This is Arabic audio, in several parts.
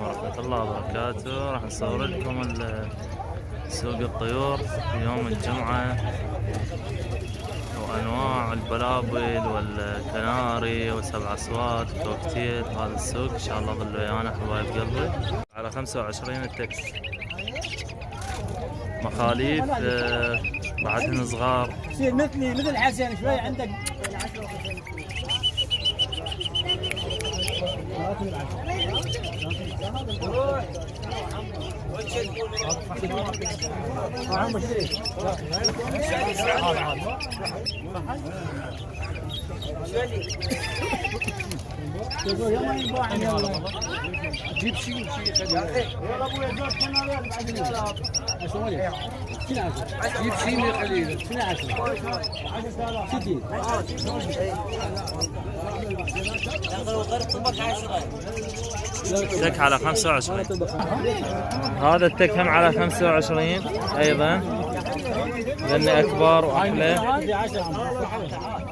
ورحمة الله وبركاته. راح نصور لكم سوق الطيور في يوم الجمعة وأنواع البلابل والكناري وسبع أصوات كوكتيل. هذا السوق إن شاء الله ظلوا ويانا حبايب قلبي. على 25 التكس. مخاليف بعدهن صغار. يصير مثلي مثل حسين شوي عندك. جيب شيء يلا ابويا زوج كناريات جيب شيء من قليل 10 تك على 25. هذا التكهم على 25 ايضا، لان اكبر واحلى.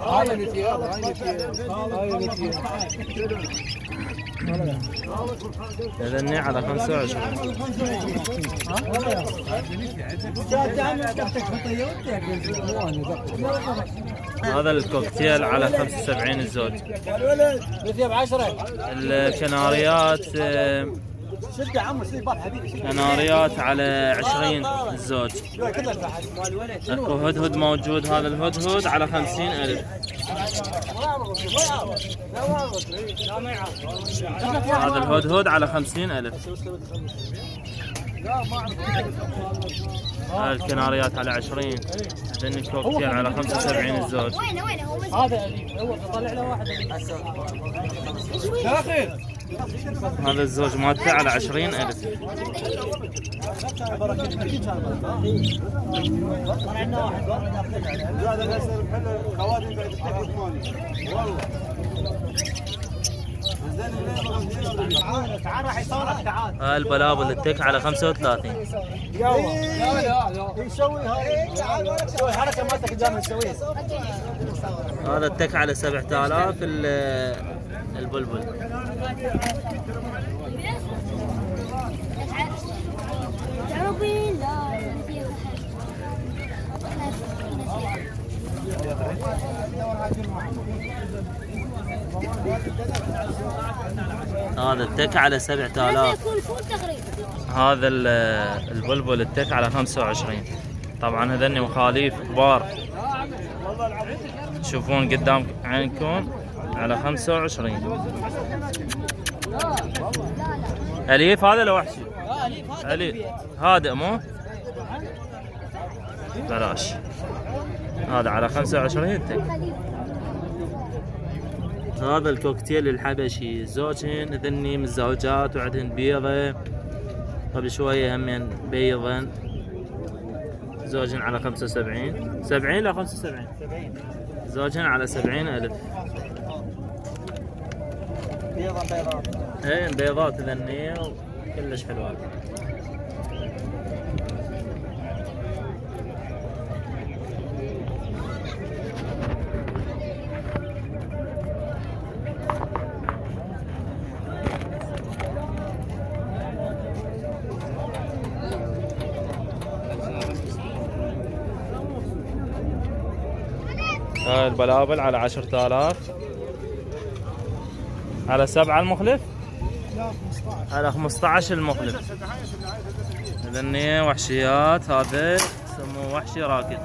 هاي نتي لذني على 25. هذا الكوكتيل على 75 الزوج. الكناريات كناريات على 20 الزوج. اكو هدهد موجود. هذا الهدهد على 50,000. هذا الهدهد على 50,000. هاي الكناريات على 20. هذين الكوكتيل على 75 الزوج. هذا هو طلع له واحد. هذا الزوج مالته على 20,000. هاي البلابل التك على 35. هذا التك على 7000 البلبل. هذا التك على 7000. هذا البلبل التك على 25. طبعا هذني مخاليف كبار تشوفون قدام عينكم على 25. أليف هذا لو وحشي؟ أليف هادئ مو؟ بلاش. هذا على 25 التك. هذا الكوكتيل الحبشي زوجهن ذني متزوجات وعندهن بيضة. قبل شوية همين بيضا. زوجهن على 75. 70 لا 75. زوجهن على 70,000. بيضات. ايه بيضات ذني وكلش حلوات. هاي البلابل على 10,000. على 7 المخلف؟ لا 15. على 15 المخلف. هذني وحشيات. هذا يسموه وحشي راكد.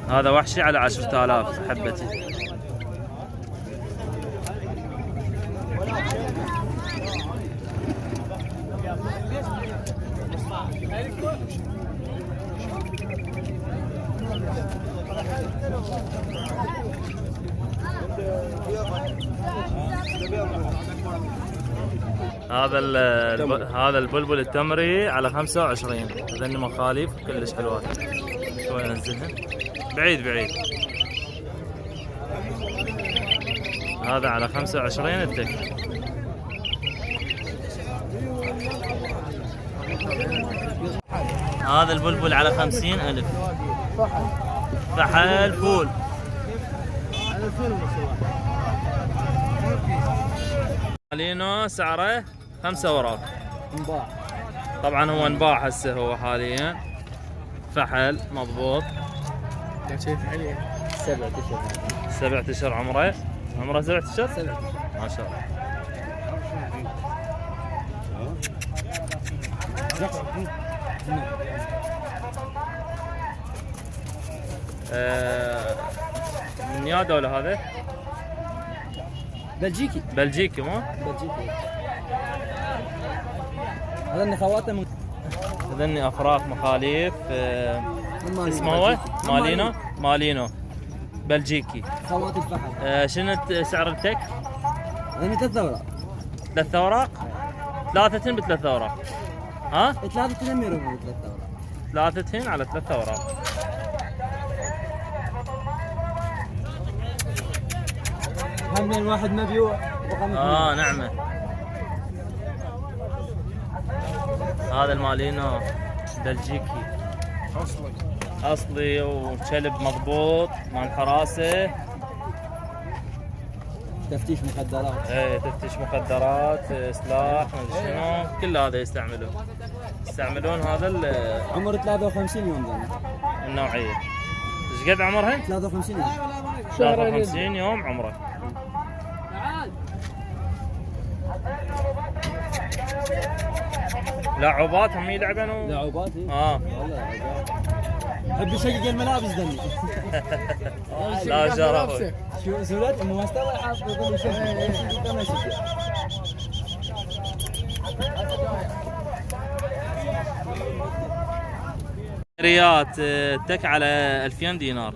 هذا وحشي على 10,000 حبتي. هذا البلبل التمري على 25. هذني مخاليف كلش حلوات. شوي انزلهن بعيد بعيد. هذا على 25 التك. هذا البلبل على 50,000. فحل فول. مالينو سعره 5 اوراق. انباع. طبعا هو انباع هسه هو حاليا. فحل مضبوط. شايف عليه 7 اشهر. 7 اشهر عمره. عمره 7 اشهر؟ 7 ما شاء الله. من يا دولة هذا؟ بلجيكي. بلجيكي مو؟ بلجيكي. هذا النخواته من هذني افراخ مخاليف. اسمه هو مالينو. مالينو بلجيكي. خوات الفحل. شنو سعر التك؟ هذني 3 اوراق. 3 اوراق؟ 3 ب3 اوراق. ها؟ 3 تنمر ب 3 اوراق. 3 على 3 اوراق. همين واحد مبيوع رقم نعمه. هذا المالينو بلجيكي اصلي وكلب مضبوط مال حراسه. تفتيش مخدرات. ايه تفتيش مخدرات، سلاح، ما ادري شنو، كل هذا يستعملون هذا عمر 53 يوم ذا النوعيه. ايش قد عمرهن؟ 53 يوم. 53 يوم عمره. لاعباتهم يلعبون لعوبات. والله لعوبات. حب يشقق الملابس دمي. لا شرف. شو سولت انه ما استوى حاط يقول يشقق ما يشقق. ريات تك على 2000 دينار.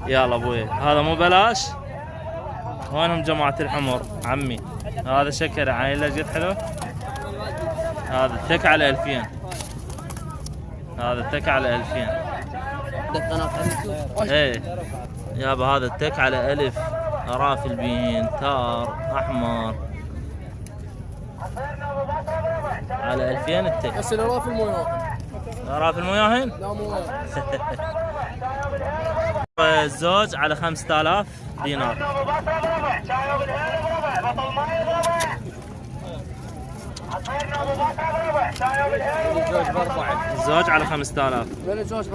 يلا ابوي هذا مو بلاش. وينهم جماعة الحمر عمي؟ هذا شكر عايله جد حلو. هذا التك على 2000. هذا التك على 2000. ايه يابا هذا التك على 1000. ارافل بين تار احمر على 2000 التك. بس الارافل مو ياهن. ارافل مو ياهن؟ لا مو ياهن. الزوج على 5000 دينار. الزوج على 5000. ولا زوج ب4.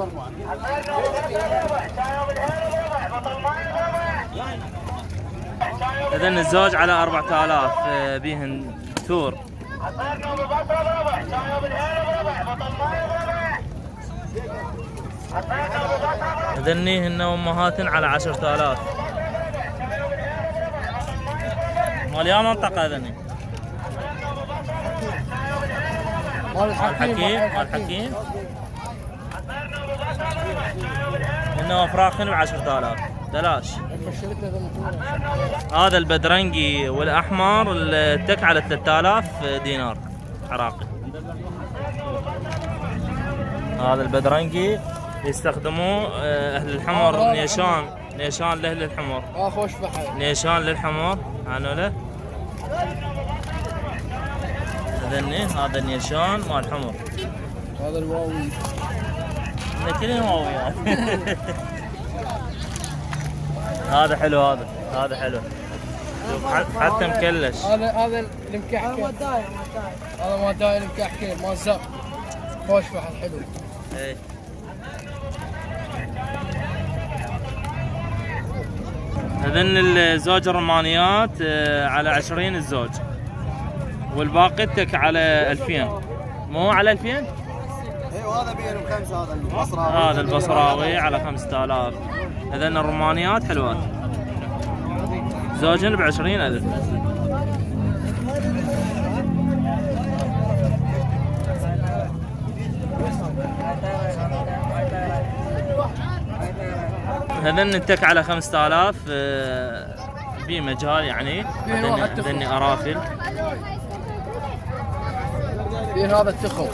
اذن الزوج على 4000 بيهن تور. اذني هن امهات على 10000. مال يا منطقه اذني. مال الحكيم. انه افراخن ب 10000 بلاش. هذا البدرنجي والاحمر التك على 3000 دينار عراقي. هذا البدرنجي يستخدموه اهل الحمر. نيشان لاهل الحمر. خوش فحل. نيشان للحمر عنوله. هذا النيشان مال الحمر. هذا الواوي. كلهم واويات. هذا حلو. هذا حلو. شوف حتى مكلش. هذا المكحكي. هذا ما داير المكحكي ما زق. خوش فحل حلو. ايه هذن الزوج الرمانيات على 20 الزوج. والباقي التك على 2000. مو على 2000؟ ايوه هذا بينهم 5. هذا البصراوي. هذا البصراوي على 5000. هذن الرمانيات حلوات. زوجين ب 20000. هذن التك على 5000 بمجال يعني. هذني ارافل. هذا التخو.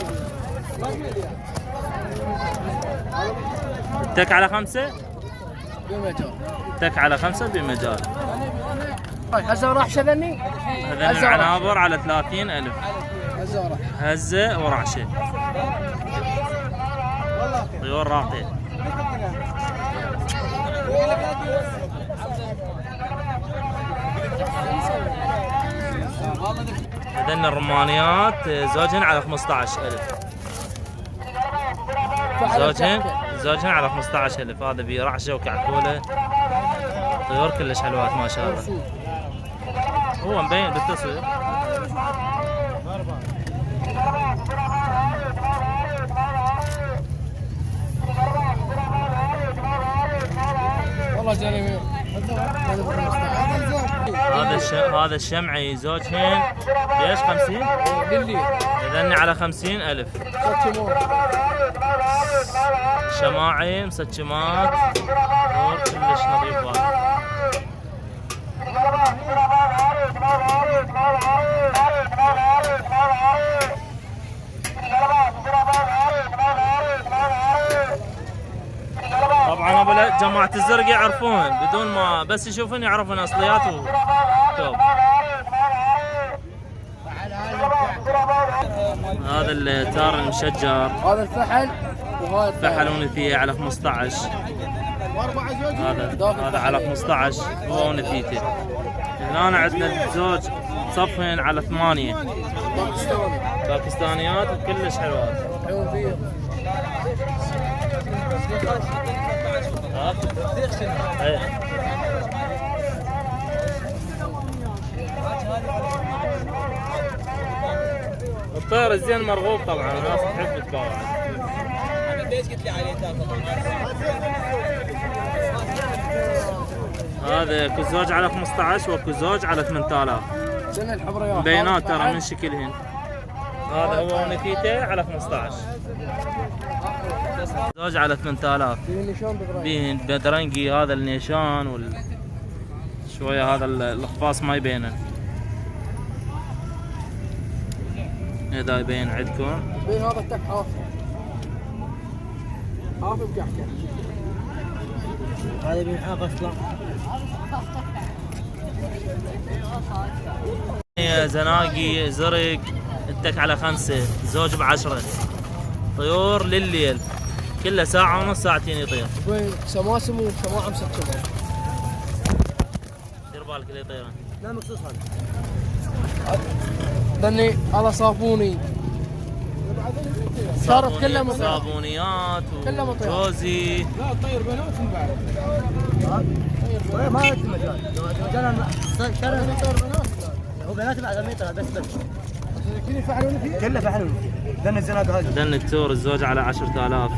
التك على 5 بمجال. التك على 5 بمجال. هزه راح شذني. هذن العنابر على 30000. هزه ورعشه. طيور راقيه. هذين الرمانيات زوجهن على 15,000. زوجهن على 15,000. هذا برعشه وكعكوله، طيور كلش حلوات ما شاء الله. هو مبين بالتصوير. والله جاني هذا الشمعي زوجهن ليش 50 للي اذن على 50,000. شماعي مسجمات طيور كلش نظيف. طبعا ابو جماعة الزرق يعرفون بدون ما بس يشوفون يعرفون اصليات وتوب. هذا التار المشجر، هذا الفحل وهذا فحل ونثيه على 15. هذا على 15 هو ونثيته. هنا عندنا الزوج صفين على 8 باكستانيات وكلش حلوات. الطير الزين مرغوب طبعا، الناس تحب تباوع. انا ليش قلت لي عليه هذا كزوج على 15 وكزوج على 8000. بينات ترى من شكلهن. هذا هو ونثيته على 15. زوج على 8000. بين بدرنجي هذا النيشان شويه هذا الخفاص ما يبينه. اذا يبين عندكم بين هذا التك حاف بكحكه. هذا بين حاف اصلا. زناقي زرق التك على 5 زوج ب10. طيور لليل كله ساعة ونص ساعتين يطير. سماسم وسماعة مسكرة. دير بالك اللي يطيرون. لا مخصوص هذا. ذني هذا صابوني. صارت كلها مطير. صابونيات وجوزي. لا طير بنات بعد. ما يمكن مجال. مجال طير بنات. هو بنات بعد ما يطلع بس. كله فحل ونثيه. دن الزناق هذا. دن التور الزوج على 10,000.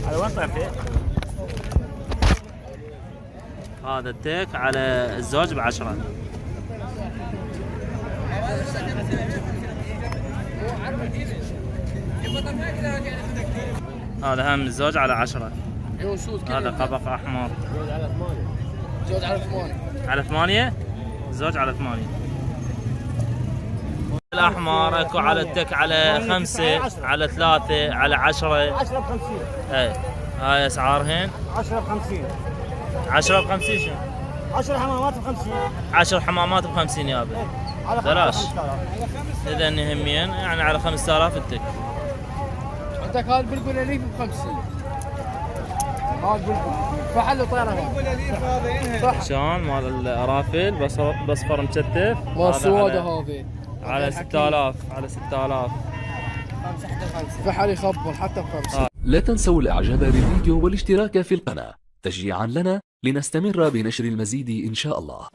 على وين طير فيه؟ هذا التيك على الزوج ب10. هذا هم الزوج على 10. هذا قبق احمر. زوج على 8. على 8 زوج على 8. الاحمر اكو على التك على 5 على 3 على 10. 10 ب 50. اي هاي اسعارهن 10 ب 50. 10 ب 50 شنو؟ 10 حمامات ب 50. 10 حمامات ب 50 يابا. بلاش. اذا يهمين يعني على 5000 التك. عندك هذا البلبل الاليف ب 50. هذا البلبل فحل وطيره. شلون مال الارافل بصفر مكتف. مال السواده هذه على 6000 على 6000. فحل يخبر حتى ب 50. لا تنسوا الاعجاب بالفيديو والاشتراك في القناة تشجيعا لنا لنستمر بنشر المزيد إن شاء الله.